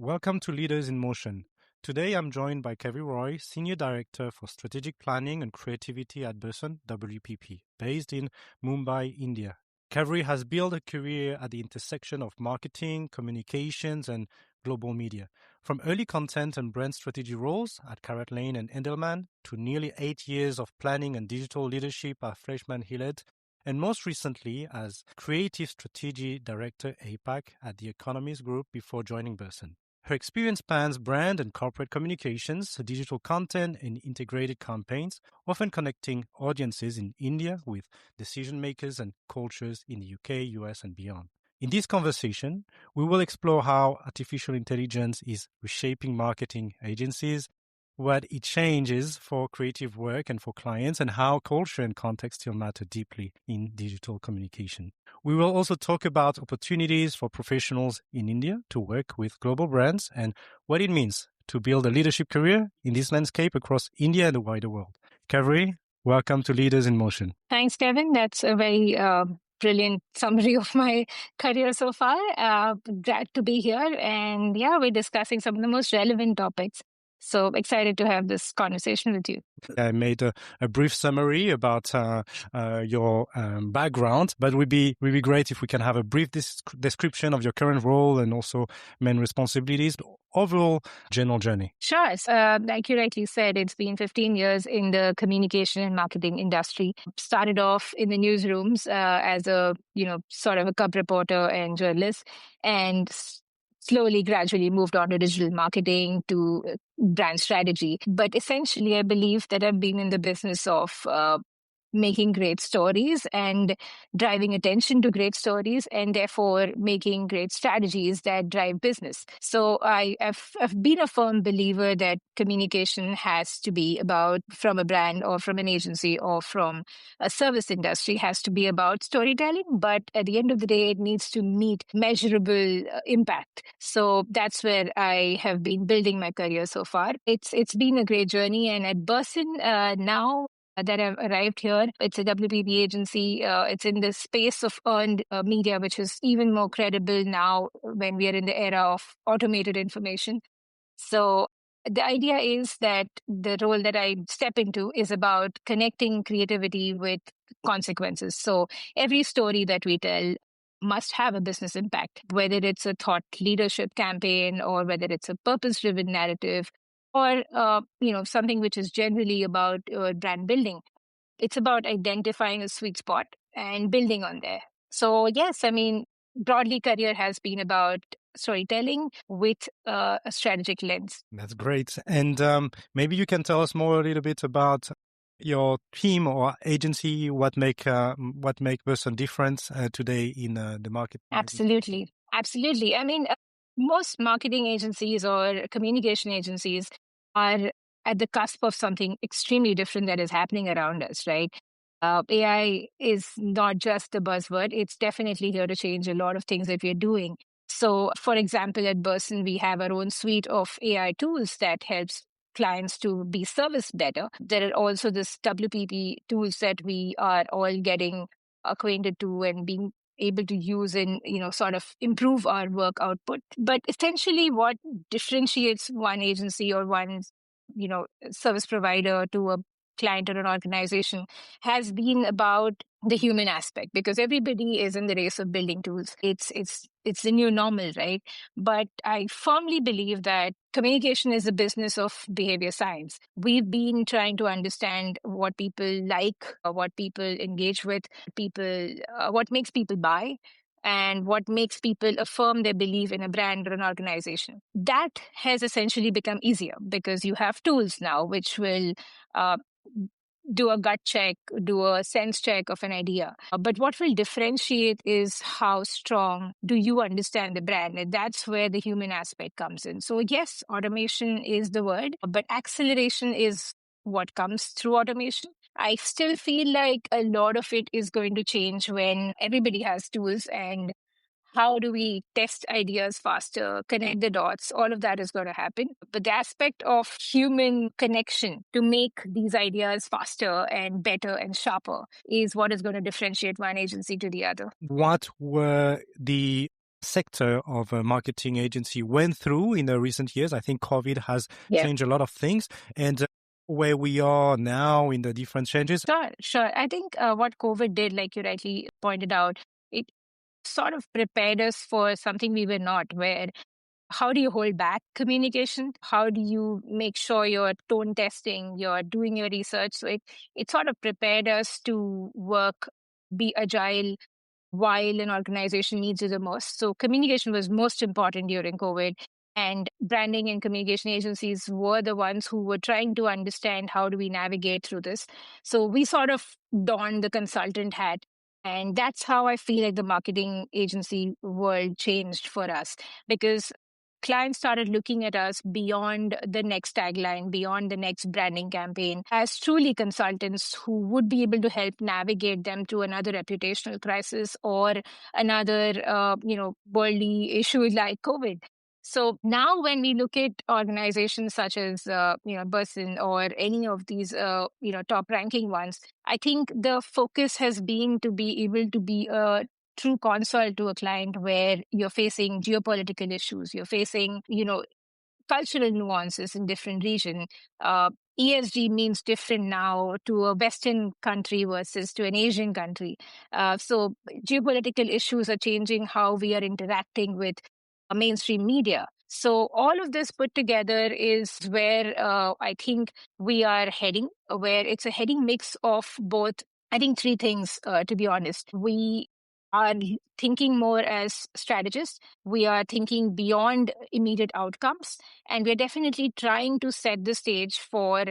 Welcome to Leaders in Motion. Today I'm joined by Kaveri Roy, Senior Director for Strategic Planning and Creativity at Burson WPP, based in Mumbai, India. Kaveri has built a career at the intersection of marketing, communications, and global media. From early content and brand strategy roles at Carrot Lane and Endelman to nearly 8 years of planning and digital leadership at Fleishman Hillard, and most recently as Creative Strategy Director APAC at the Economist Group before joining Burson. Her experience spans brand and corporate communications, digital content, and integrated campaigns, often connecting audiences in India with decision makers and cultures in the UK, US, and beyond. In this conversation, we will explore how artificial intelligence is reshaping marketing agencies, what it changes for creative work and for clients, and how culture and context still matter deeply in digital communication. We will also talk about opportunities for professionals in India to work with global brands and what it means to build a leadership career in this landscape across India and the wider world. Kaveri, welcome to Leaders in Motion. Thanks, Kevin. That's a very brilliant summary of my career so far. Glad to be here. And yeah, we're discussing some of the most relevant topics. So excited to have this conversation with you. I made a brief summary about your background, but it would be great if we can have a brief description of your current role and also main responsibilities, overall general journey. Sure. Like you rightly said, it's been 15 years in the communication and marketing industry. Started off in the newsrooms as a, sort of a cub reporter and journalist, and slowly, gradually moved on to digital marketing, to brand strategy. But essentially, I believe that I've been in the business of making great stories and driving attention to great stories, and therefore making great strategies that drive business. So I've been a firm believer that communication has to be about, from a brand or from an agency or from a service industry, has to be about storytelling. But at the end of the day, it needs to meet measurable impact. So that's where I have been building my career so far. It's been a great journey. And at Burson now, that I've arrived here. It's a WPP agency. It's in the space of earned media, which is even more credible now when we are in the era of automated information. So the idea is that the role that I step into is about connecting creativity with consequences. So every story that we tell must have a business impact, whether it's a thought leadership campaign or whether it's a purpose-driven narrative, or something which is generally about brand building. It's about identifying a sweet spot and building on there. So yes, broadly, career has been about storytelling with a strategic lens. That's great. And maybe you can tell us more a little bit about your team or agency, what make Burson different today in the market. Absolutely. Most marketing agencies or communication agencies are at the cusp of something extremely different that is happening around us, right? AI is not just a buzzword. It's definitely here to change a lot of things that we're doing. So, for example, at Burson, we have our own suite of AI tools that helps clients to be serviced better. There are also this WPP tools that we are all getting acquainted to and being able to use and sort of improve our work output. But essentially, what differentiates one agency or one service provider to a client or an organization has been about the human aspect, because everybody is in the race of building tools. It's the new normal, right? But I firmly believe that communication is a business of behavior science. We've been trying to understand what people like, what people engage with, what makes people buy, and what makes people affirm their belief in a brand or an organization. That has essentially become easier because you have tools now which will do a gut check, do a sense check of an idea. But what will differentiate is how strong do you understand the brand? And that's where the human aspect comes in. So yes, automation is the word, but acceleration is what comes through automation. I still feel like a lot of it is going to change when everybody has tools, and how do we test ideas faster, connect the dots? All of that is going to happen. But the aspect of human connection to make these ideas faster and better and sharper is what is going to differentiate one agency to the other. What were the sector of a marketing agency went through in the recent years. I think COVID has changed a lot of things, and where we are now in the different changes. Sure. I think what COVID did, like you rightly pointed out, it sort of prepared us for something we were not, where how do you hold back communication? How do you make sure you're tone testing, you're doing your research? So it sort of prepared us to work, be agile, while an organization needs it the most. So communication was most important during COVID. And branding and communication agencies were the ones who were trying to understand how do we navigate through this. So we sort of donned the consultant hat. And that's how I feel like the marketing agency world changed for us, because clients started looking at us beyond the next tagline, beyond the next branding campaign, as truly consultants who would be able to help navigate them to another reputational crisis or another, worldly issue like COVID. So now when we look at organizations such as, Burson or any of these, top ranking ones, I think the focus has been to be able to be a true consult to a client where you're facing geopolitical issues, you're facing, cultural nuances in different region. ESG means different now to a Western country versus to an Asian country. So geopolitical issues are changing how we are interacting with mainstream media. So all of this put together is where I think we are heading, where it's a heading mix of both. I think three things, to be honest. We are thinking more as strategists. We are thinking beyond immediate outcomes. And we're definitely trying to set the stage for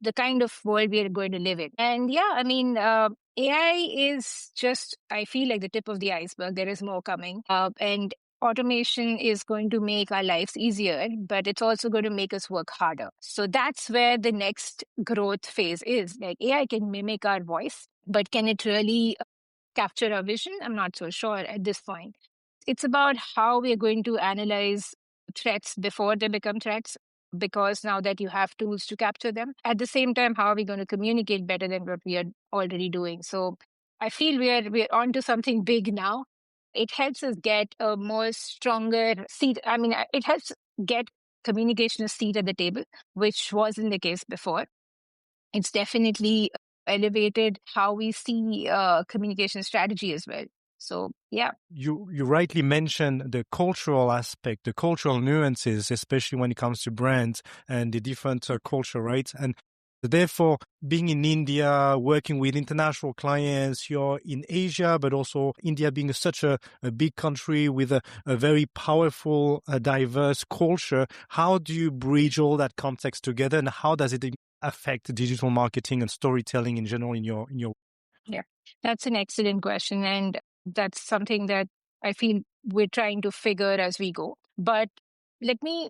the kind of world we are going to live in. And AI is just, I feel like the tip of the iceberg. There is more coming. And automation is going to make our lives easier, but it's also going to make us work harder. So that's where the next growth phase is. Like AI can mimic our voice, but can it really capture our vision? I'm not so sure at this point. It's about how we're going to analyze threats before they become threats, because now that you have tools to capture them. At the same time, how are we going to communicate better than what we are already doing? So I feel we're onto something big now. It helps us get a more stronger seat. I mean, it helps get communication a seat at the table, which wasn't the case before. It's definitely elevated how we see communication strategy as well. So, yeah. You rightly mentioned the cultural aspect, the cultural nuances, especially when it comes to brands and the different culture, right? And therefore, being in India, working with international clients, you're in Asia, but also India being such a big country with a very powerful, diverse culture. How do you bridge all that context together, and how does it affect digital marketing and storytelling in general in your? Yeah, that's an excellent question. And that's something that I feel we're trying to figure as we go. But let me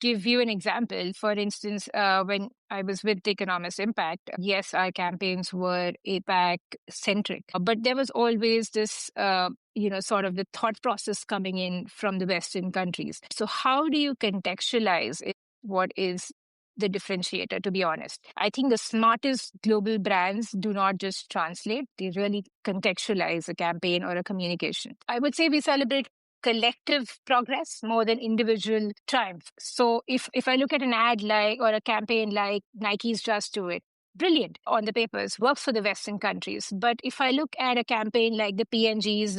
give you an example. For instance, when I was with Economist Impact, yes, our campaigns were APAC centric, but there was always this, sort of the thought process coming in from the Western countries. So how do you contextualize it? What is the differentiator, to be honest? I think the smartest global brands do not just translate, they really contextualize a campaign or a communication. I would say we celebrate collective progress more than individual triumph. So if I look at an ad like or a campaign like Nike's Just Do It, brilliant on the papers, works for the Western countries. But if I look at a campaign like the P&G's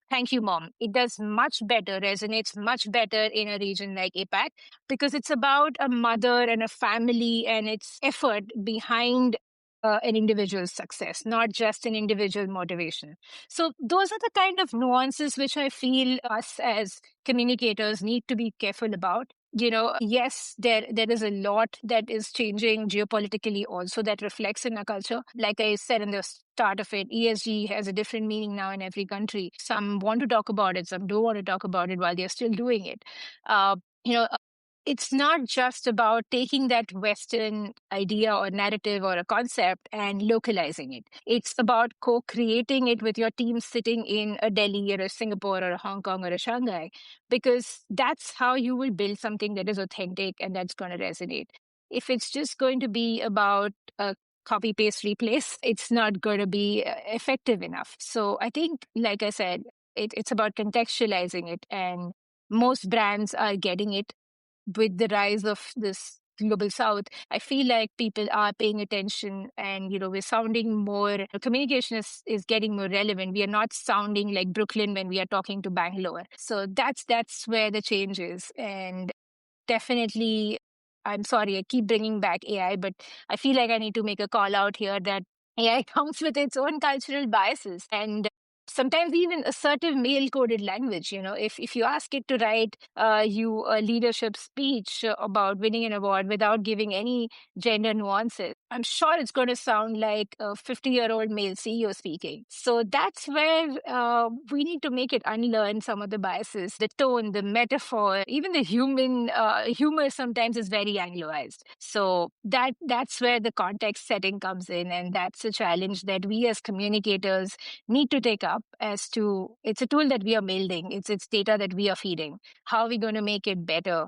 Thank You Mom, it does much better, resonates much better in a region like APAC, because it's about a mother and a family and its effort behind an individual's success, not just an individual motivation. So those are the kind of nuances which I feel us as communicators need to be careful about. Yes, there is a lot that is changing geopolitically also that reflects in our culture. Like I said in the start of it, ESG has a different meaning now in every country. Some want to talk about it, some don't want to talk about it while they're still doing it. You know, it's not just about taking that Western idea or narrative or a concept and localizing it. It's about co-creating it with your team sitting in a Delhi or a Singapore or a Hong Kong or a Shanghai, because that's how you will build something that is authentic and that's going to resonate. If it's just going to be about a copy, paste, replace, it's not going to be effective enough. So I think, like I said, It's about contextualizing it, and most brands are getting it with the rise of this global south. I feel like people are paying attention, and we're sounding more, communication is getting more relevant. We are not sounding like Brooklyn when we are talking to Bangalore. So that's where the change is. And definitely, I'm sorry, I keep bringing back AI, but I feel like I need to make a call out here that AI comes with its own cultural biases, and sometimes even assertive male coded language. If you ask it to write you a leadership speech about winning an award without giving any gender nuances, I'm sure it's going to sound like a 50-year-old male CEO speaking. So that's where we need to make it unlearn some of the biases, the tone, the metaphor, even the human humor sometimes is very Angloized. So that's where the context setting comes in, and that's a challenge that we as communicators need to take up. As to, it's a tool that we are building, it's data that we are feeding. How are we going to make it better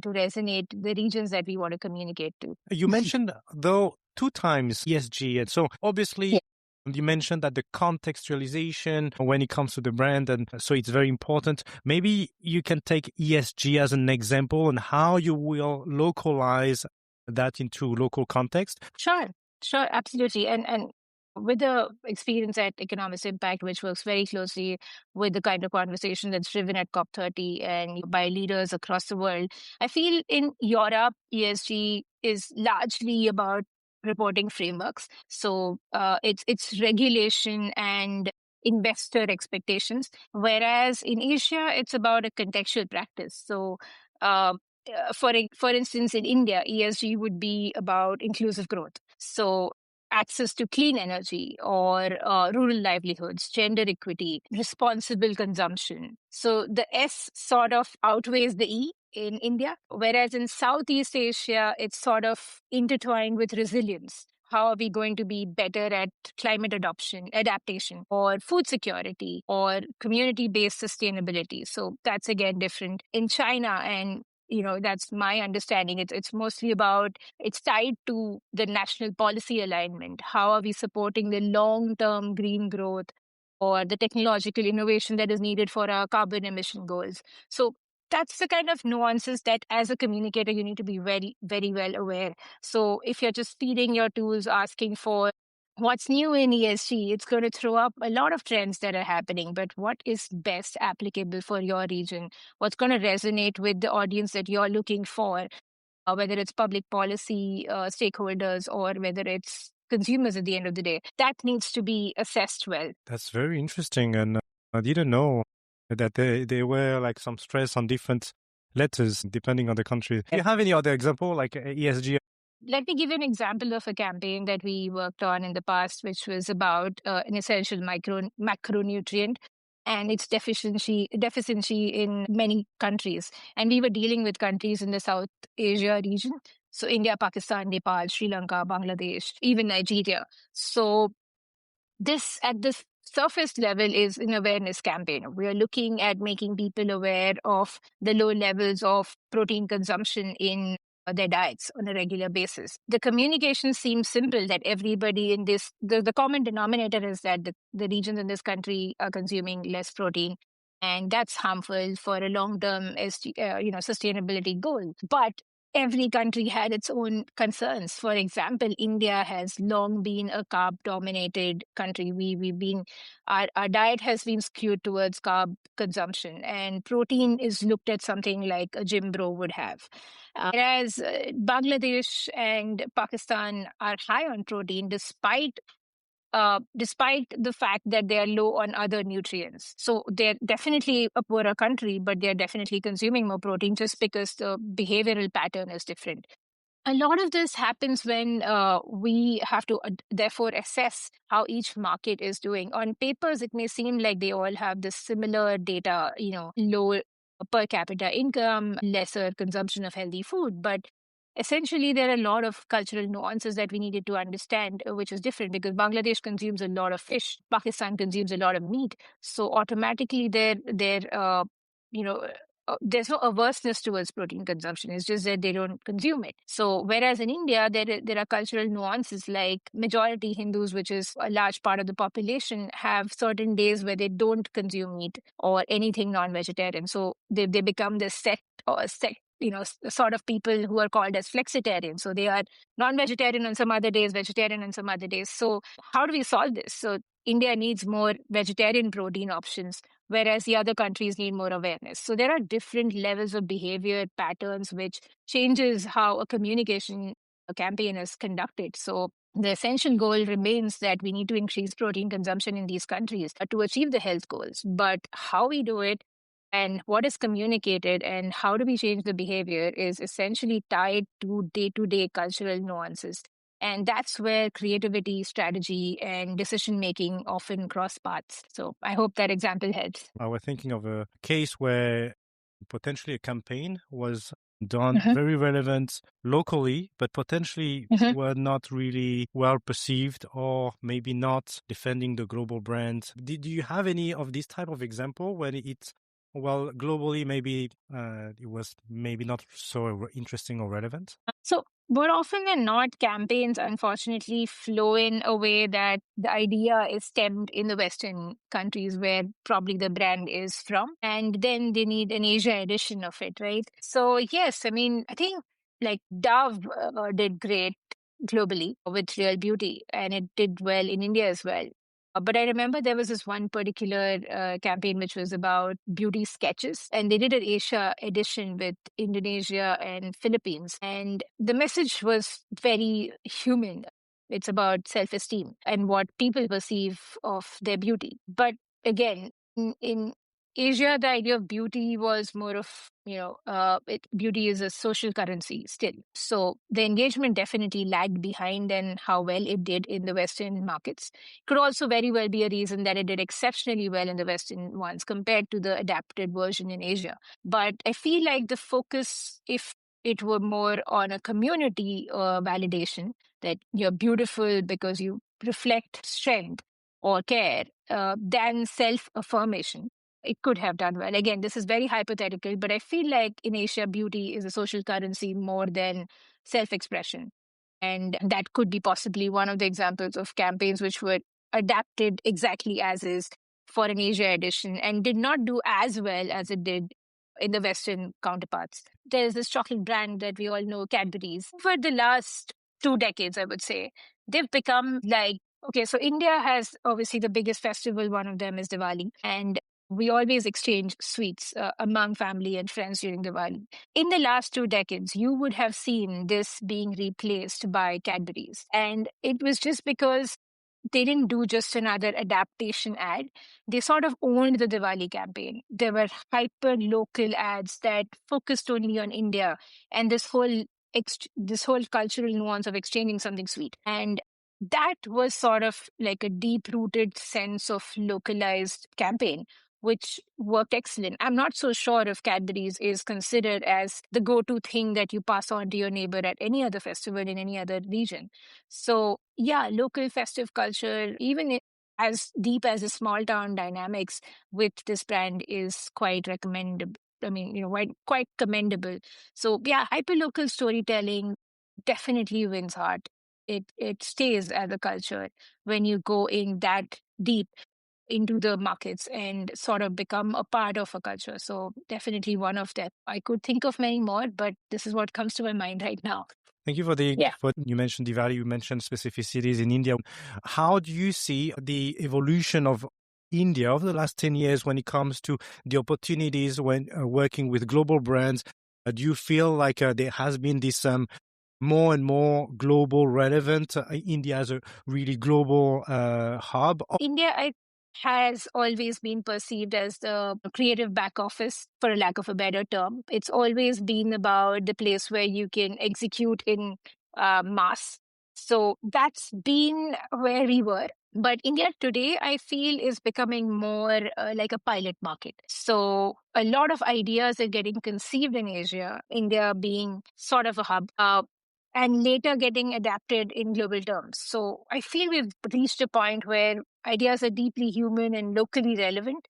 to resonate the regions that we want to communicate to? You mentioned, though, two times ESG. And so obviously, Yeah. you mentioned that the contextualization when it comes to the brand, and so it's very important. Maybe you can take ESG as an example and how you will localize that into local context. Sure, absolutely. And with the experience at Economist Impact, which works very closely with the kind of conversation that's driven at COP30 and by leaders across the world, I feel in Europe, ESG is largely about reporting frameworks. So it's regulation and investor expectations, whereas in Asia, it's about a contextual practice. So uh, for instance, in India, ESG would be about inclusive growth. So access to clean energy or rural livelihoods, gender equity, responsible consumption. So the S sort of outweighs the E in India, whereas in Southeast Asia, it's sort of intertwined with resilience. How are we going to be better at climate adaptation, or food security, or community-based sustainability? So that's again different. In China, and that's my understanding, it's mostly about, it's tied to the national policy alignment. How are we supporting the long-term green growth or the technological innovation that is needed for our carbon emission goals? So that's the kind of nuances that as a communicator you need to be very, very well aware. So if you're just feeding your tools asking for what's new in ESG, it's going to throw up a lot of trends that are happening. But what is best applicable for your region? What's going to resonate with the audience that you're looking for, whether it's public policy stakeholders or whether it's consumers at the end of the day? That needs to be assessed well. That's very interesting. And I didn't know that there were like some stress on different letters depending on the country. Do you have any other example like ESG? Let me give you an example of a campaign that we worked on in the past, which was about an essential macronutrient and its deficiency in many countries. And we were dealing with countries in the South Asia region. So India, Pakistan, Nepal, Sri Lanka, Bangladesh, even Nigeria. So this, at the surface level, is an awareness campaign. We are looking at making people aware of the low levels of protein consumption in their diets on a regular basis. The communication seems simple, that everybody in this, the common denominator is that the regions in this country are consuming less protein, and that's harmful for a long-term sustainability goal. But every country had its own concerns. For example, India has long been a carb-dominated country. Our diet has been skewed towards carb consumption, and protein is looked at something like a gym bro would have. Whereas Bangladesh and Pakistan are high on protein, despite the fact that they are low on other nutrients. So they're definitely a poorer country, but they're definitely consuming more protein just because the behavioral pattern is different. A lot of this happens when we have to therefore assess how each market is doing. On papers, it may seem like they all have this similar data, low per capita income, lesser consumption of healthy food, but essentially, there are a lot of cultural nuances that we needed to understand, which is different because Bangladesh consumes a lot of fish, Pakistan consumes a lot of meat. So automatically, their there's no averseness towards protein consumption. It's just that they don't consume it. So whereas in India, there are cultural nuances like majority Hindus, which is a large part of the population, have certain days where they don't consume meat or anything non-vegetarian. So they become this set or sect, sort of people who are called as flexitarians. So they are non-vegetarian on some other days, vegetarian on some other days. So how do we solve this? So India needs more vegetarian protein options, whereas the other countries need more awareness. So there are different levels of behavior patterns, which changes how a communication campaign is conducted. So the essential goal remains that we need to increase protein consumption in these countries to achieve the health goals. But how we do it and what is communicated and how do we change the behavior is essentially tied to day-to-day cultural nuances. And that's where creativity, strategy, and decision making often cross paths. So I hope that example helps. I was thinking of a case where potentially a campaign was done very relevant locally, but potentially were not really well perceived or maybe not defending the global brand. Do you have any of this type of example when it's, well, globally, maybe it was maybe not so interesting or relevant? So more often than not, campaigns unfortunately flow in a way that the idea is stemmed in the Western countries where probably the brand is from, and then they need an Asia edition of it, right? So yes, I mean, I think like Dove did great globally with Real Beauty, and it did well in India as well. But I remember there was this one particular campaign which was about beauty sketches, and they did an Asia edition with Indonesia and Philippines. And the message was very human. It's about self-esteem and what people perceive of their beauty. But again, in Asia, the idea of beauty was more of, beauty is a social currency still. So the engagement definitely lagged behind and how well it did in the Western markets. Could also very well be a reason that it did exceptionally well in the Western ones compared to the adapted version in Asia. But I feel like the focus, if it were more on a community validation, that you're beautiful because you reflect strength or care, than self-affirmation, it could have done well. Again, this is very hypothetical, but I feel like in Asia, beauty is a social currency more than self-expression. And that could be possibly one of the examples of campaigns which were adapted exactly as is for an Asia edition and did not do as well as it did in the Western counterparts. There's this chocolate brand that we all know, Cadbury's. For the last 2 decades, I would say, they've become like, okay, so India has obviously the biggest festival. One of them is Diwali. And we always exchange sweets among family and friends during Diwali. In the last 2 decades, you would have seen this being replaced by Cadbury's. And it was just because they didn't do just another adaptation ad. They sort of owned the Diwali campaign. There were hyper local ads that focused only on India and this whole cultural nuance of exchanging something sweet. And that was sort of like a deep rooted sense of localized campaign, which worked excellent. I'm not so sure if Cadbury's is considered as the go-to thing that you pass on to your neighbor at any other festival in any other region. So yeah, local festive culture, as deep as the small town dynamics with this brand is quite recommendable. I mean, quite commendable. So yeah, hyperlocal storytelling definitely wins heart. It stays as a culture when you go in that deep into the markets and sort of become a part of a culture. So definitely one of them. I could think of many more, but this is what comes to my mind right now. Thank you for you mentioned Diwali, you mentioned specificities in India. How do you see the evolution of India over the last 10 years when it comes to the opportunities when working with global brands? Do you feel like there has been this more and more global relevant, India as a really global hub? India, has always been perceived as the creative back office, for a lack of a better term. It's always been about the place where you can execute in mass. So that's been where we were. But India today, I feel, is becoming more like a pilot market. So a lot of ideas are getting conceived in Asia, India being sort of a hub. And later getting adapted in global terms. So I feel we've reached a point where ideas are deeply human and locally relevant.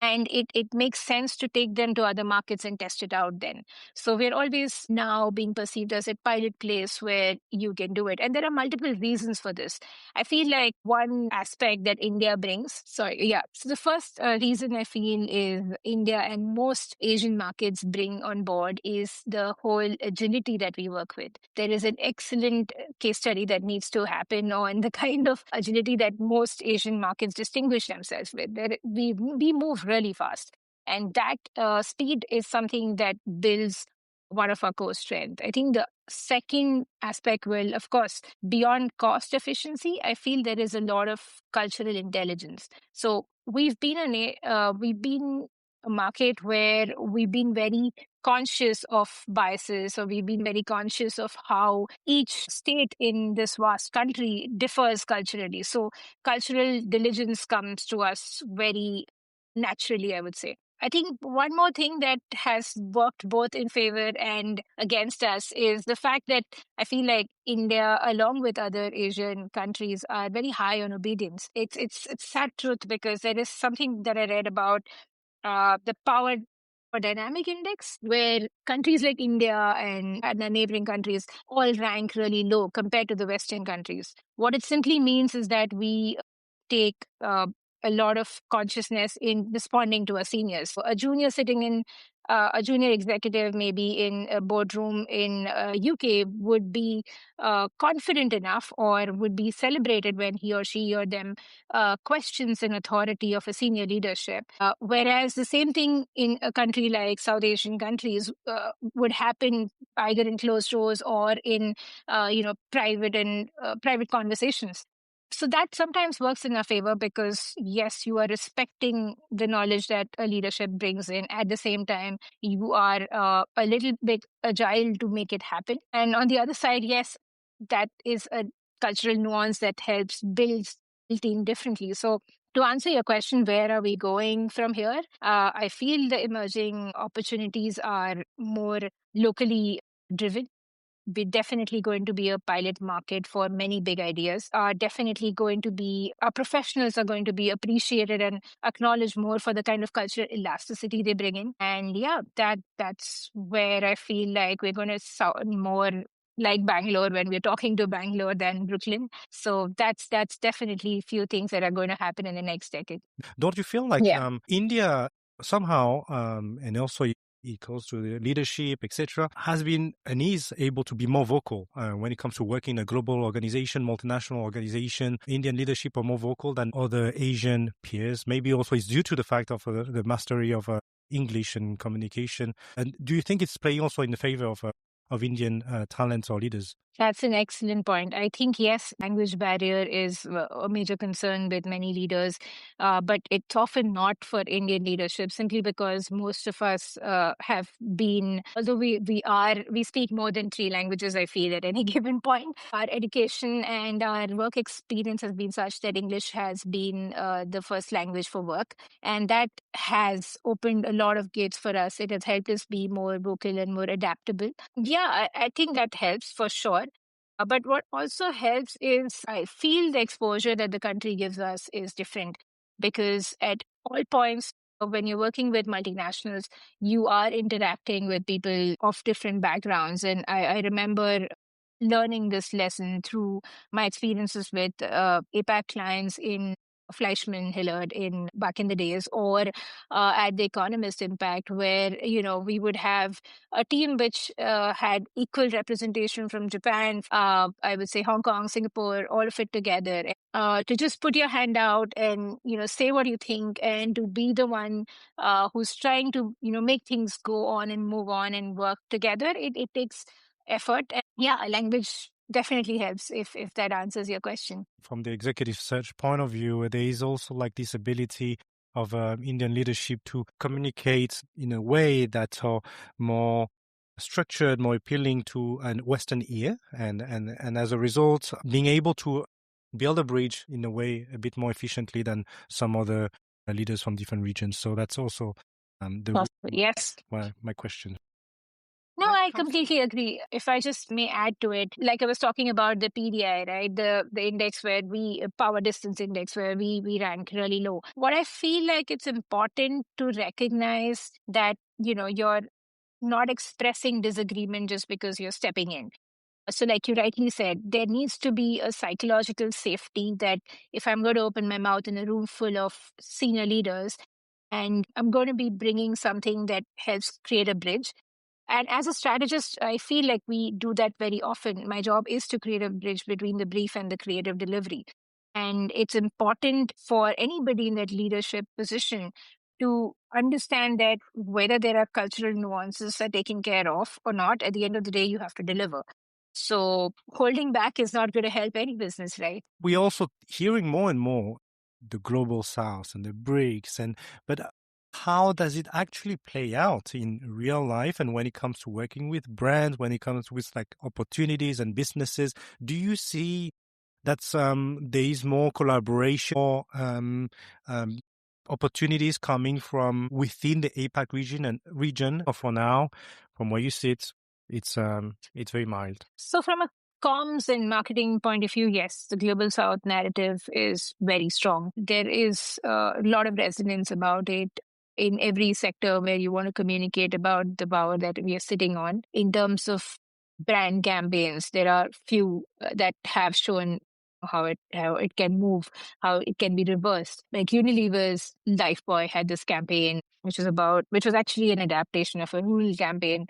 And it makes sense to take them to other markets and test it out then. So we're always now being perceived as a pilot place where you can do it. And there are multiple reasons for this. I feel like one aspect that India brings, so the first reason I feel is India and most Asian markets bring on board is the whole agility that we work with. There is an excellent case study that needs to happen on the kind of agility that most Asian markets distinguish themselves with. We move really fast. And that speed is something that builds one of our core strengths. I think the second aspect will, of course, beyond cost efficiency, I feel there is a lot of cultural intelligence. So we've been a market where we've been very conscious of biases, or we've been very conscious of how each state in this vast country differs culturally. So cultural diligence comes to us very naturally, I would say. I think one more thing that has worked both in favor and against us is the fact that I feel like India, along with other Asian countries, are very high on obedience. It's sad truth, because there is something that I read about the power dynamic index, where countries like India and the neighboring countries all rank really low compared to the Western countries. What it simply means is that we take a lot of consciousness in responding to our seniors. So a junior sitting in a junior executive, maybe in a boardroom in UK, would be confident enough or would be celebrated when he or she or them questions an authority of a senior leadership. Whereas the same thing in a country like South Asian countries would happen either in closed doors or in private conversations. So that sometimes works in our favor, because yes, you are respecting the knowledge that a leadership brings in. At the same time, you are a little bit agile to make it happen. And on the other side, yes, that is a cultural nuance that helps build team differently. So to answer your question, where are we going from here? I feel the emerging opportunities are more locally driven. We're definitely going to be a pilot market for many big ideas. Are definitely going to be, our professionals are going to be appreciated and acknowledged more for the kind of cultural elasticity they bring in. And yeah, that's where I feel like we're going to sound more like Bangalore when we're talking to Bangalore than Brooklyn. So that's definitely a few things that are going to happen in the next decade. Don't you feel like Yeah. India somehow, and also it goes to the leadership, etc., has been and is able to be more vocal when it comes to working in a global organization, multinational organization? Indian leadership are more vocal than other Asian peers. Maybe also it's due to the fact of the mastery of English and communication. And do you think it's playing also in the favor of Indian talents or leaders? That's an excellent point. I think, yes, language barrier is a major concern with many leaders, but it's often not for Indian leadership, simply because most of us have been, although we speak more than three languages, I feel, at any given point. Our education and our work experience has been such that English has been the first language for work. And that has opened a lot of gates for us. It has helped us be more vocal and more adaptable. Yeah, I think that helps for sure. But what also helps is I feel the exposure that the country gives us is different, because at all points, when you're working with multinationals, you are interacting with people of different backgrounds. And I remember learning this lesson through my experiences with APAC clients in Fleishman, Hillard in back in the days, or at the Economist Impact, where we would have a team which had equal representation from Japan, I would say Hong Kong, Singapore, all of it together. To just put your hand out and say what you think, and to be the one who's trying to make things go on and move on and work together. It takes effort, and yeah, language definitely helps, if that answers your question. From the executive search point of view, there is also like this ability of Indian leadership to communicate in a way that's more structured, more appealing to a Western ear, and as a result, being able to build a bridge in a way a bit more efficiently than some other leaders from different regions. So that's also the Yes. my question. No, I completely agree. If I just may add to it, like I was talking about the PDI, right? The index where we power distance index where we rank really low. What I feel like it's important to recognize that, you're not expressing disagreement just because you're stepping in. So, like you rightly said, there needs to be a psychological safety that if I'm going to open my mouth in a room full of senior leaders and I'm going to be bringing something that helps create a bridge. And as a strategist, I feel like we do that very often. My job is to create a bridge between the brief and the creative delivery. And it's important for anybody in that leadership position to understand that whether there are cultural nuances are taken care of or not, at the end of the day, you have to deliver. So holding back is not going to help any business, right? We're also hearing more and more the global south and the BRICS, but how does it actually play out in real life? And when it comes to working with brands, when it comes with like opportunities and businesses, do you see that there is more collaboration, or opportunities coming from within the APAC region? Or for now, from where you sit, it's very mild. So from a comms and marketing point of view, yes, the Global South narrative is very strong. There is a lot of resonance about it in every sector where you want to communicate about the power that we are sitting on. In terms of brand campaigns, there are few that have shown how it can move, how it can be reversed. Like Unilever's Lifebuoy had this campaign, which was actually an adaptation of a rural campaign,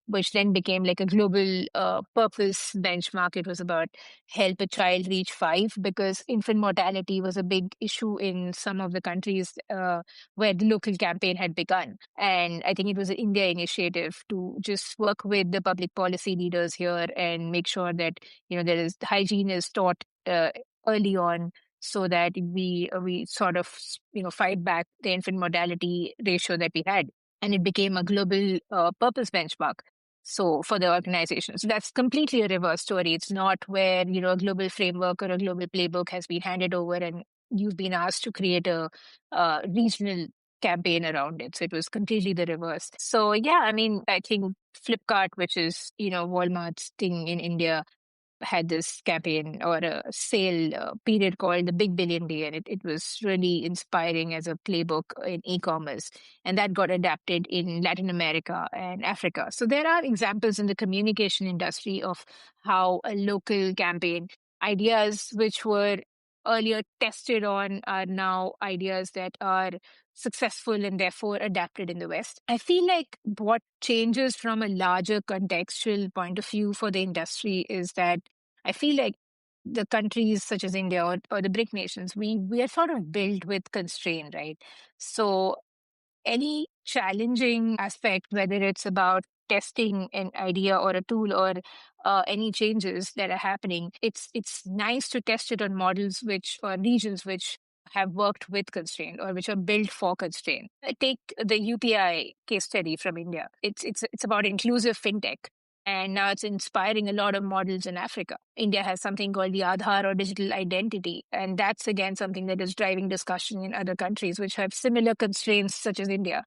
which then became like a global purpose benchmark. It was about help a child reach 5 because infant mortality was a big issue in some of the countries where the local campaign had begun. And I think it was an India initiative to just work with the public policy leaders here and make sure that hygiene is taught early on, so that we sort of fight back the infant mortality ratio that we had, and it became a global purpose benchmark. So for the organization, so that's completely a reverse story. It's not where a global framework or a global playbook has been handed over and you've been asked to create a regional campaign around it. So it was completely the reverse. So yeah, I mean, I think Flipkart, which is Walmart's thing in India, had this campaign or a sale period called the Big Billion Day, and it was really inspiring as a playbook in e-commerce, and that got adapted in Latin America and Africa. So there are examples in the communication industry of how a local campaign ideas which were earlier tested on are now ideas that are successful and therefore adapted in the West. I feel like what changes from a larger contextual point of view for the industry is that I feel like the countries such as India or the BRIC nations, we are sort of built with constraint, right? So any challenging aspect, whether it's about testing an idea or a tool or any changes that are happening, it's nice to test it on models or regions which have worked with constraint or which are built for constraint. Take the UPI case study from India. It's about inclusive fintech. And now it's inspiring a lot of models in Africa. India has something called the Aadhaar or digital identity. And that's again something that is driving discussion in other countries which have similar constraints such as India.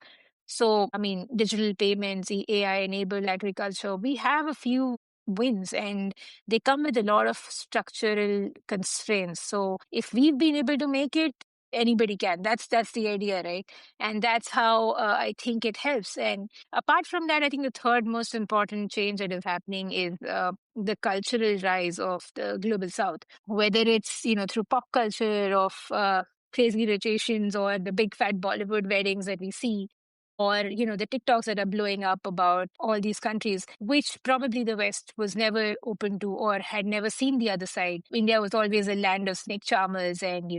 So, I mean, digital payments, AI-enabled agriculture, we have a few wins and they come with a lot of structural constraints. So if we've been able to make it, anybody can. That's the idea, right? And that's how I think it helps. And apart from that, I think the third most important change that is happening is the cultural rise of the global South, whether it's through pop culture of Crazy Rich Asians or the big fat Bollywood weddings that we see, or the TikToks that are blowing up about all these countries, which probably the West was never open to or had never seen the other side. India was always a land of snake charmers and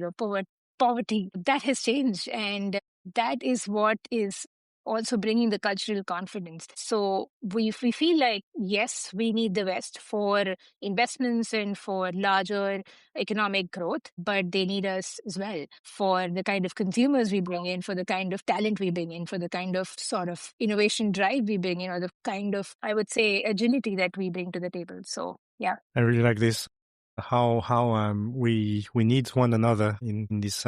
poverty. That has changed, and that is what is also bringing the cultural confidence. So we feel like, yes, we need the West for investments and for larger economic growth, but they need us as well for the kind of consumers we bring in, for the kind of talent we bring in, for the kind of sort of innovation drive we bring in, or the kind of, I would say, agility that we bring to the table. So, yeah. I really like this. how we need one another in this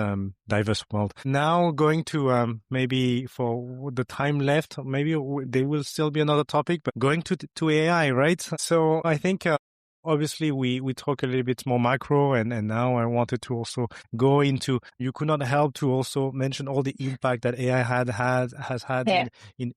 diverse world. Now going to maybe for the time left, maybe there will still be another topic, but going to AI, right? So I think obviously we talk a little bit more macro, and now I wanted to also go into, you could not help to also mention all the impact that AI has had Yeah. in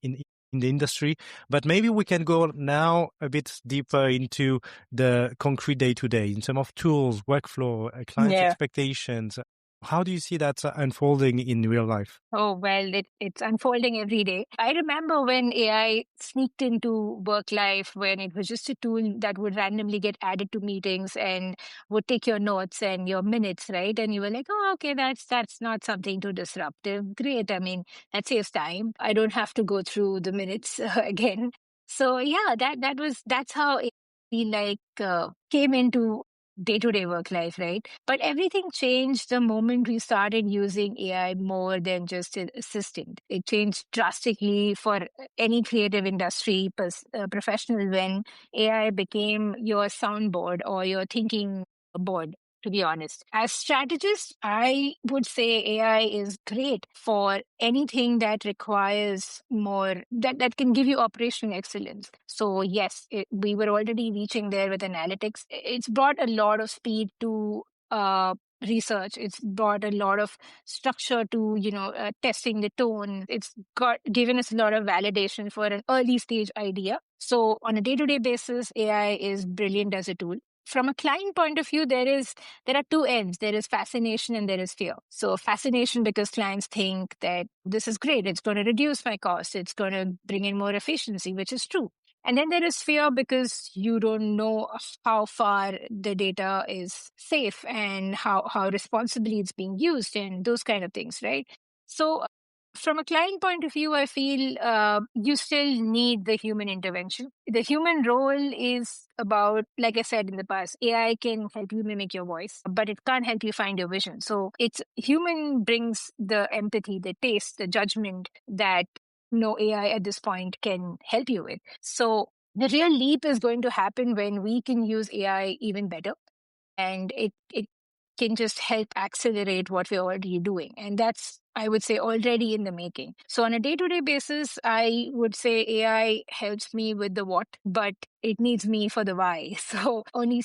the industry. But maybe we can go now a bit deeper into the concrete day-to-day in terms of tools, workflow, clients' expectations. How do you see that unfolding in real life? Oh, well, it's unfolding every day. I remember when AI sneaked into work life, when it was just a tool that would randomly get added to meetings and would take your notes and your minutes, right? And you were like, oh, okay, that's not something too disruptive. Great. I mean, that saves time. I don't have to go through the minutes again. So yeah, that's how it came into day-to-day work life, right? But everything changed the moment we started using AI more than just an assistant. It changed drastically for any creative industry professional when AI became your soundboard or your thinking board. To be honest, as strategist, I would say AI is great for anything that requires more, that can give you operational excellence. So yes, we were already reaching there with analytics. It's brought a lot of speed to research. It's brought a lot of structure to testing the tone. It's got given us a lot of validation for an early stage idea. So on a day-to-day basis, AI is brilliant as a tool. From a client point of view, there are two ends. There is fascination and there is fear. So fascination, because clients think that this is great. It's going to reduce my cost. It's going to bring in more efficiency, which is true. And then there is fear because you don't know how far the data is safe and how responsibly it's being used and those kind of things, right? So from a client point of view, I feel you still need the human intervention. The human role is about, like I said in the past, AI can help you mimic your voice, but it can't help you find your vision. So it's human brings the empathy, the taste, the judgment that no AI at this point can help you with. So the real leap is going to happen when we can use AI even better, and it can just help accelerate what we're already doing. And that's, I would say, already in the making. So on a day-to-day basis, I would say AI helps me with the what, but it needs me for the why. So only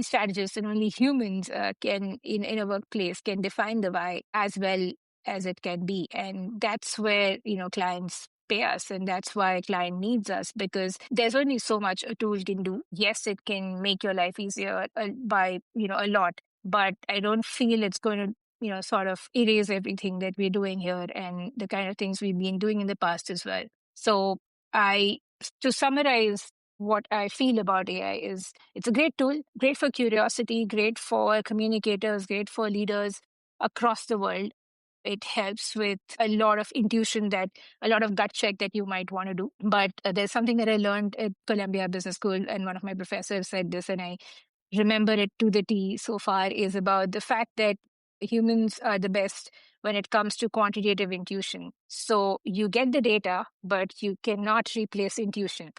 strategists and only humans can in a workplace can define the why as well as it can be. And that's where clients pay us, and that's why a client needs us, because there's only so much a tool can do. Yes, it can make your life easier by a lot, but I don't feel it's going to sort of erase everything that we're doing here and the kind of things we've been doing in the past as well. So I to summarize what I feel about AI is, it's a great tool, great for curiosity, great for communicators, great for leaders across the world. It helps with a lot of intuition, that a lot of gut check that you might want to do. But there's something that I learned at Columbia Business School, and one of my professors said this, and I remember it to the T so far, is about the fact that humans are the best when it comes to quantitative intuition. So you get the data, but you cannot replace intuition.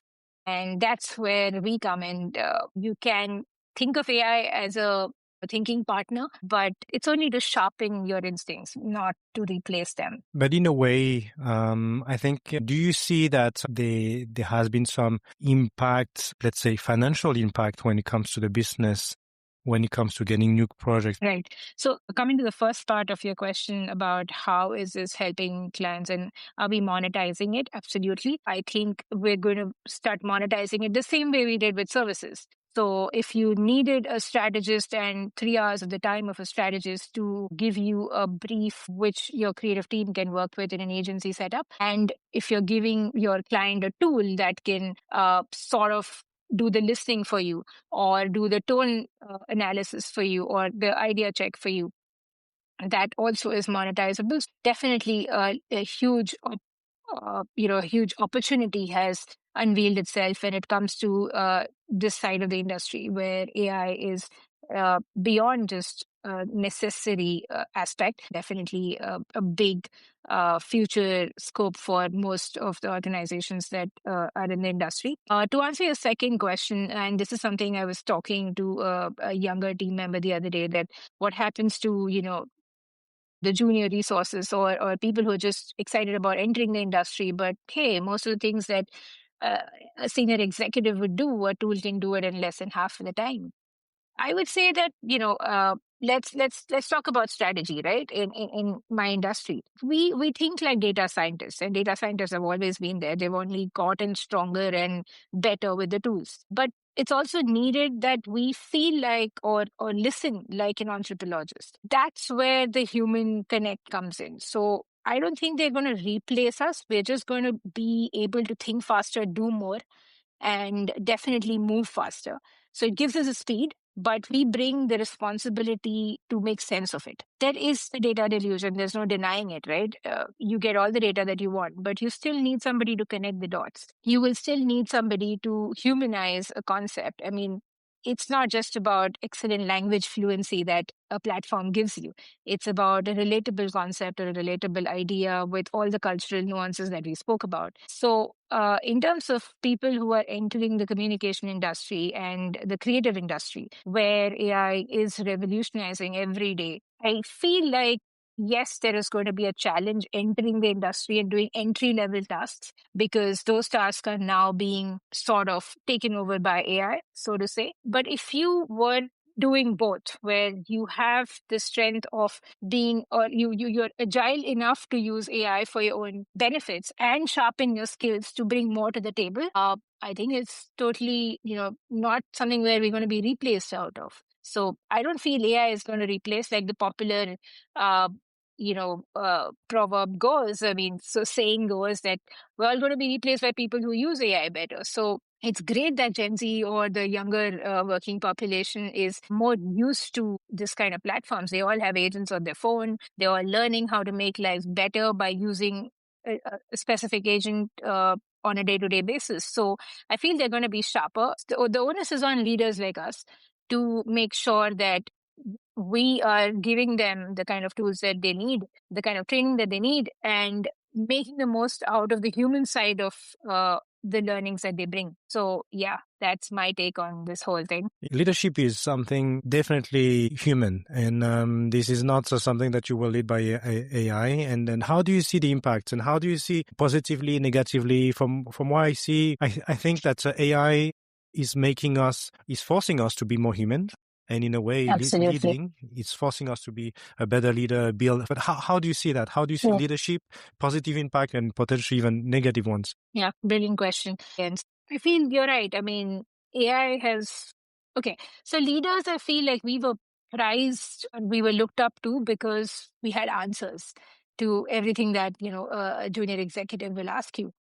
And that's where we come in. You can think of AI as a thinking partner, but it's only to sharpen your instincts, not to replace them. But in a way, I think, do you see that there has been some impact, let's say financial impact, when it comes to the business, when it comes to getting new projects? Right. So coming to the first part of your question about how is this helping clients and are we monetizing it? Absolutely. I think we're going to start monetizing it the same way we did with services. So if you needed a strategist and 3 hours of the time of a strategist to give you a brief which your creative team can work with in an agency setup, and if you're giving your client a tool that can sort of do the listing for you or do the tone analysis for you or the idea check for you, that also is monetizable. Definitely a huge a huge opportunity has unveiled itself when it comes to this side of the industry, where AI is beyond just necessary aspect. Definitely a big future scope for most of the organizations that are in the industry. To answer your second question, and this is something I was talking to a younger team member the other day, that what happens to, the junior resources or people who are just excited about entering the industry, but hey, most of the things that uh, a senior executive would do, a tool can do it in less than half of the time. I would say that let's talk about strategy, right? In my industry, we think like data scientists, and data scientists have always been there. They've only gotten stronger and better with the tools, but it's also needed that we feel like or listen like an anthropologist. That's where the human connect comes in. So I don't think they're going to replace us. We're just going to be able to think faster, do more, and definitely move faster. So it gives us a speed, but we bring the responsibility to make sense of it. That is the data delusion. There's no denying it, right? You get all the data that you want, but you still need somebody to connect the dots. You will still need somebody to humanize a concept. I mean, it's not just about excellent language fluency that a platform gives you. It's about a relatable concept or a relatable idea with all the cultural nuances that we spoke about. So, in terms of people who are entering the communication industry and the creative industry, where AI is revolutionizing every day, I feel like yes, there is going to be a challenge entering the industry and doing entry level tasks, because those tasks are now being sort of taken over by AI, so to say. But if you were doing both, where you have the strength of being, or you're agile enough to use AI for your own benefits and sharpen your skills to bring more to the table, I think it's totally, not something where we're going to be replaced out of. So I don't feel AI is going to replace, like the popular uh, proverb goes. I mean, so saying goes that we're all going to be replaced by people who use AI better. So it's great that Gen Z or the younger working population is more used to this kind of platforms. They all have agents on their phone. They're all learning how to make lives better by using a specific agent on a day-to-day basis. So I feel they're going to be sharper. The onus is on leaders like us to make sure that we are giving them the kind of tools that they need, the kind of training that they need, and making the most out of the human side of the learnings that they bring. So, yeah, that's my take on this whole thing. Leadership is something definitely human, and this is not something that you will lead by AI. And then, how do you see the impacts, and how do you see positively, negatively? From what I see, I think that AI is forcing us to be more human. And in a way, leading, it's forcing us to be a better leader, build. But how do you see that? How do you see leadership, positive impact, and potentially even negative ones? Yeah, brilliant question. And I feel you're right. I mean, AI has, okay. So leaders, I feel like we were prized and we were looked up to because we had answers to everything that, a junior executive will ask you.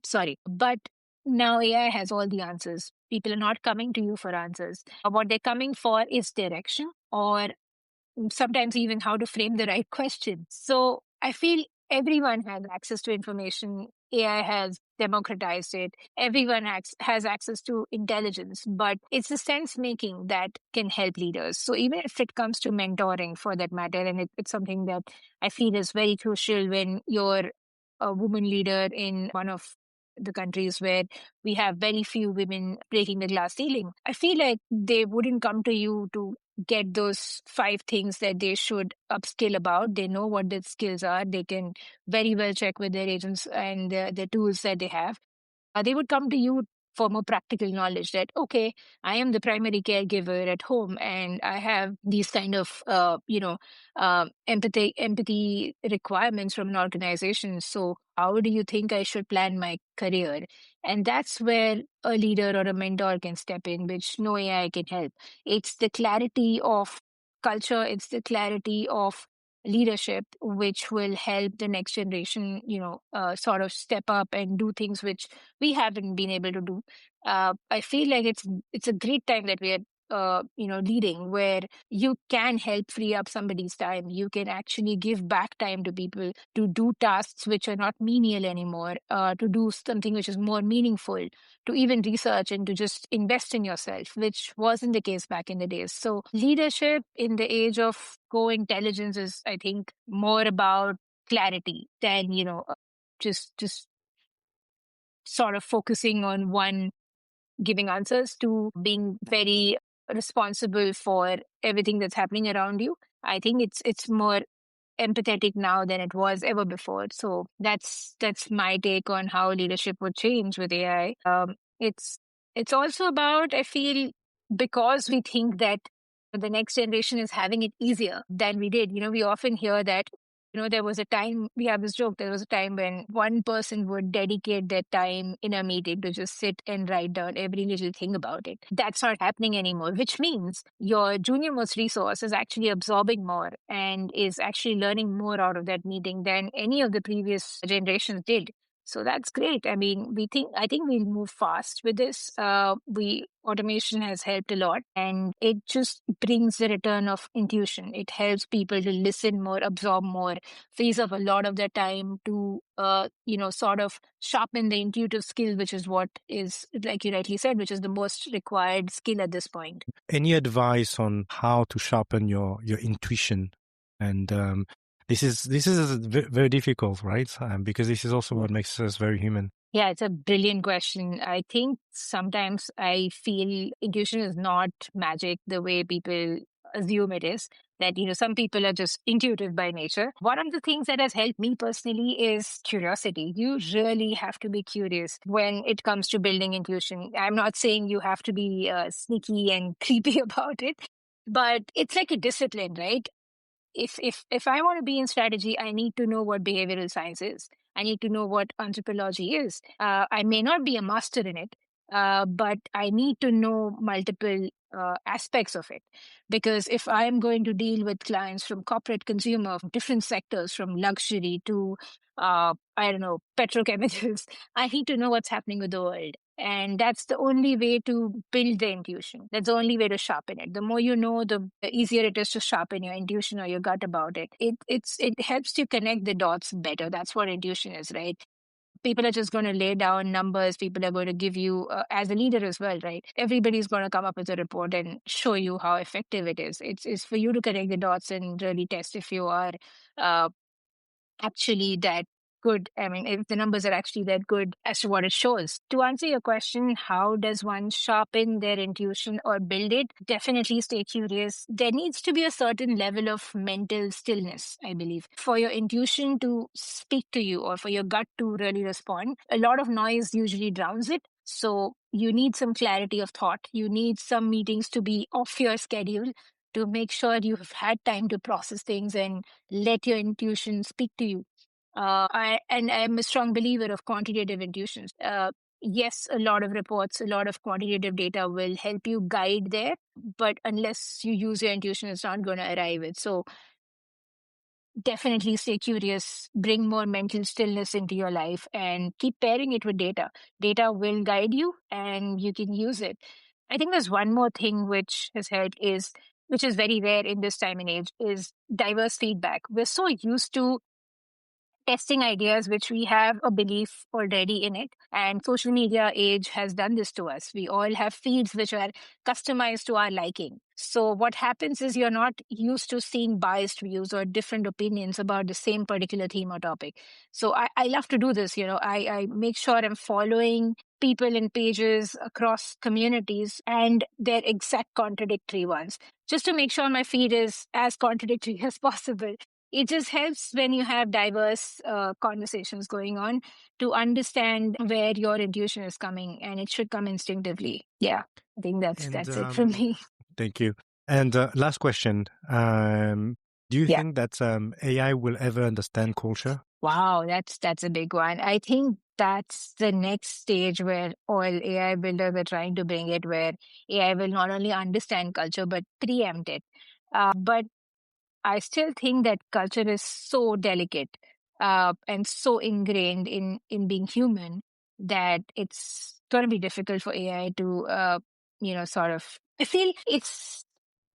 Sorry. But now AI has all the answers. People are not coming to you for answers. What they're coming for is direction, or sometimes even how to frame the right question. So I feel everyone has access to information. AI has democratized it. Everyone has access to intelligence, but it's the sense making that can help leaders. So even if it comes to mentoring, for that matter, and it's something that I feel is very crucial when you're a woman leader in one of the countries where we have very few women breaking the glass ceiling. I feel like they wouldn't come to you to get those 5 things that they should upskill about. They know what their skills are. They can very well check with their agents and the tools that they have. They would come to you for more practical knowledge that, okay, I am the primary caregiver at home and I have these kind of, empathy requirements from an organization. So how do you think I should plan my career? And that's where a leader or a mentor can step in, which no AI can help. It's the clarity of culture. It's the clarity of leadership, which will help the next generation, sort of step up and do things which we haven't been able to do. I feel like it's a great time that we are leading, where you can help free up somebody's time. You can actually give back time to people to do tasks which are not menial anymore, to do something which is more meaningful, to even research and to just invest in yourself, which wasn't the case back in the days. So leadership in the age of co-intelligence is, I think, more about clarity than, just sort of focusing on one giving answers, to being very responsible for everything that's happening around you. I think it's more empathetic now than it was ever before. So that's my take on how leadership would change with AI. It's also about, I feel, because we think that the next generation is having it easier than we did. We often hear that, there was a time, we have this joke, there was a time when one person would dedicate their time in a meeting to just sit and write down every little thing about it. That's not happening anymore, which means your junior most resource is actually absorbing more and is actually learning more out of that meeting than any of the previous generations did. So that's great. I mean, I think we'll move fast with this. Automation has helped a lot, and it just brings the return of intuition. It helps people to listen more, absorb more, frees up a lot of their time to, sort of sharpen the intuitive skill, which is what is, like you rightly said, which is the most required skill at this point. Any advice on how to sharpen your intuition? And this is very difficult, right? Because this is also what makes us very human. Yeah, it's a brilliant question. I think sometimes I feel intuition is not magic the way people assume it is. That, some people are just intuitive by nature. One of the things that has helped me personally is curiosity. You really have to be curious when it comes to building intuition. I'm not saying you have to be sneaky and creepy about it, but it's like a discipline, right? If I want to be in strategy, I need to know what behavioral science is. I need to know what anthropology is. I may not be a master in it, but I need to know multiple aspects of it. Because if I'm going to deal with clients from corporate consumer, from different sectors, from luxury to, I don't know, petrochemicals, I need to know what's happening with the world. And that's the only way to build the intuition. That's the only way to sharpen it. The more you know, the easier it is to sharpen your intuition or your gut about it. It helps you connect the dots better. That's what intuition is, right? People are just going to lay down numbers. People are going to give you, as a leader as well, right? Everybody's going to come up with a report and show you how effective it is. It's for you to connect the dots and really test if you are uh, actually that good. I mean, if the numbers are actually that good as to what it shows. To answer your question, how does one sharpen their intuition or build it? Definitely stay curious. There needs to be a certain level of mental stillness, I believe, for your intuition to speak to you or for your gut to really respond. A lot of noise usually drowns it. So you need some clarity of thought. You need some meetings to be off your schedule to make sure you've had time to process things and let your intuition speak to you. I'm a strong believer of quantitative intuitions. Yes, a lot of reports, a lot of quantitative data will help you guide there, but unless you use your intuition, it's not going to arrive at. So definitely stay curious, bring more mental stillness into your life, and keep pairing it with data. Data will guide you, and you can use it. I think there's one more thing which has helped which is very rare in this time and age, is diverse feedback. We're so used to testing ideas which we have a belief already in it, and social media age has done this to us. We all have feeds which are customized to our liking. So what happens is you're not used to seeing biased views or different opinions about the same particular theme or topic. So I love to do this. I make sure I'm following people and pages across communities and their exact contradictory ones, just to make sure my feed is as contradictory as possible. It just helps when you have diverse conversations going on to understand where your intuition is coming, and it should come instinctively. Yeah, I think that's it from me. Thank you. And last question. Do you think that AI will ever understand culture? Wow, that's a big one. I think that's the next stage where all AI builders are trying to bring it, where AI will not only understand culture but preempt it. But I still think that culture is so delicate and so ingrained in being human that it's going to be difficult for AI to, sort of I feel it's,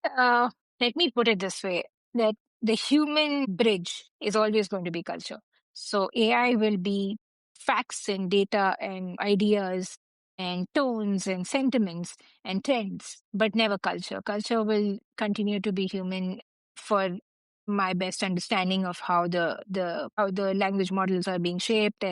let me put it this way, that the human bridge is always going to be culture. So AI will be facts and data and ideas and tones and sentiments and trends, but never culture. Culture will continue to be human for my best understanding of how the language models are being shaped,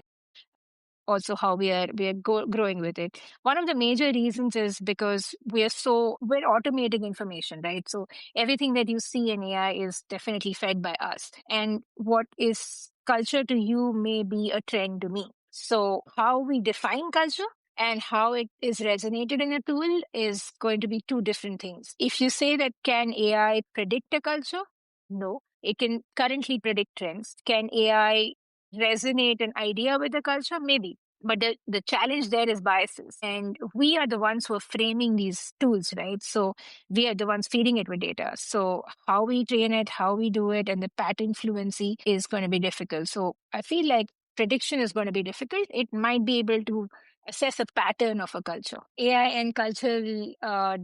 also how we are growing with it. One of the major reasons is because we're automating information, right? So everything that you see in AI is definitely fed by us, and what is culture to you may be a trend to me. So how we define culture and how it is resonated in a tool is going to be two different things. If you say that, can AI predict a culture? No, it can currently predict trends. Can AI resonate an idea with the culture? Maybe. But the challenge there is biases. And we are the ones who are framing these tools, right? So we are the ones feeding it with data. So how we train it, how we do it, and the pattern fluency is going to be difficult. So I feel like prediction is going to be difficult. It might be able to assess a pattern of a culture. AI and cultural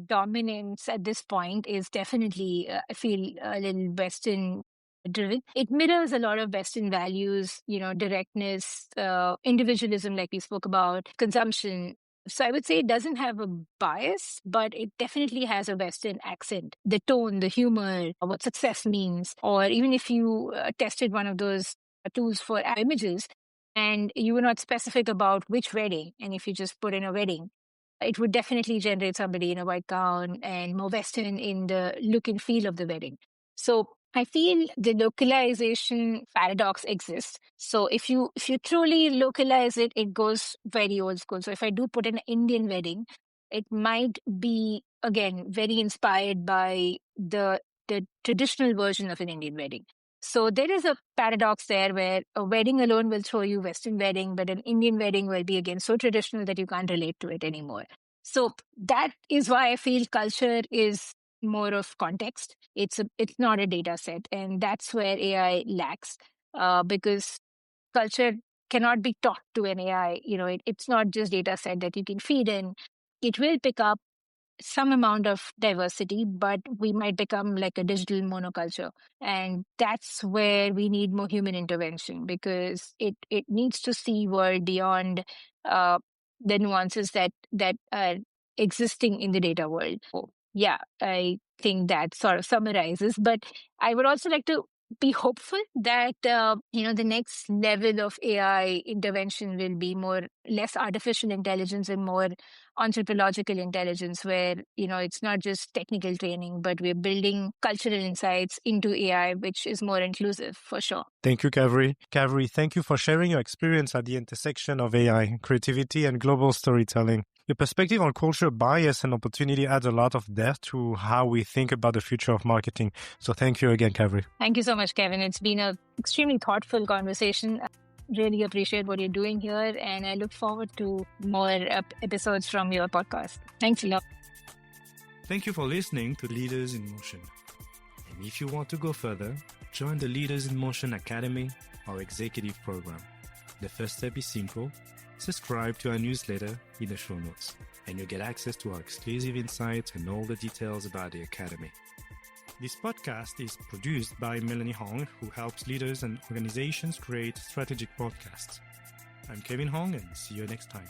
dominance at this point is definitely, I feel, a little Western driven. It mirrors a lot of Western values, directness, individualism, like we spoke about, consumption. So I would say it doesn't have a bias, but it definitely has a Western accent. The tone, the humor, what success means, or even if you tested one of those tools for images and you were not specific about which wedding, and if you just put in a wedding, it would definitely generate somebody in a white gown and more Western in the look and feel of the wedding. So I feel the localization paradox exists. So if you truly localize it, it goes very old school. So if I do put an Indian wedding, it might be again very inspired by the traditional version of an Indian wedding. So there is a paradox there where a wedding alone will show you Western wedding, but an Indian wedding will be again so traditional that you can't relate to it anymore. So that is why I feel culture is more of context. It's not a data set, and that's where AI lacks, because culture cannot be taught to an AI. It's not just data set that you can feed in. It will pick up some amount of diversity, but we might become like a digital monoculture. And that's where we need more human intervention, because it needs to see world beyond uh, the nuances that are existing in the data world. So, yeah, I think that sort of summarizes. But I would also like to be hopeful that the next level of AI intervention will be less artificial intelligence and more anthropological intelligence, where it's not just technical training, but we're building cultural insights into AI, which is more inclusive for sure. Thank you, Kaveri. Kaveri, thank you for sharing your experience at the intersection of AI, creativity, and global storytelling. Your perspective on culture, bias, and opportunity adds a lot of depth to how we think about the future of marketing. So thank you again, Kaveri. Thank you so much, Kevin. It's been an extremely thoughtful conversation. Really appreciate what you're doing here, and I look forward to more episodes from your podcast. Thanks a lot. Thank you for listening to Leaders in Motion. And if you want to go further, join the Leaders in Motion Academy, our executive program. The first step is simple. Subscribe to our newsletter in the show notes, and you'll get access to our exclusive insights and all the details about the Academy. This podcast is produced by Melanie Hong, who helps leaders and organizations create strategic podcasts. I'm Kevin Hong, and see you next time.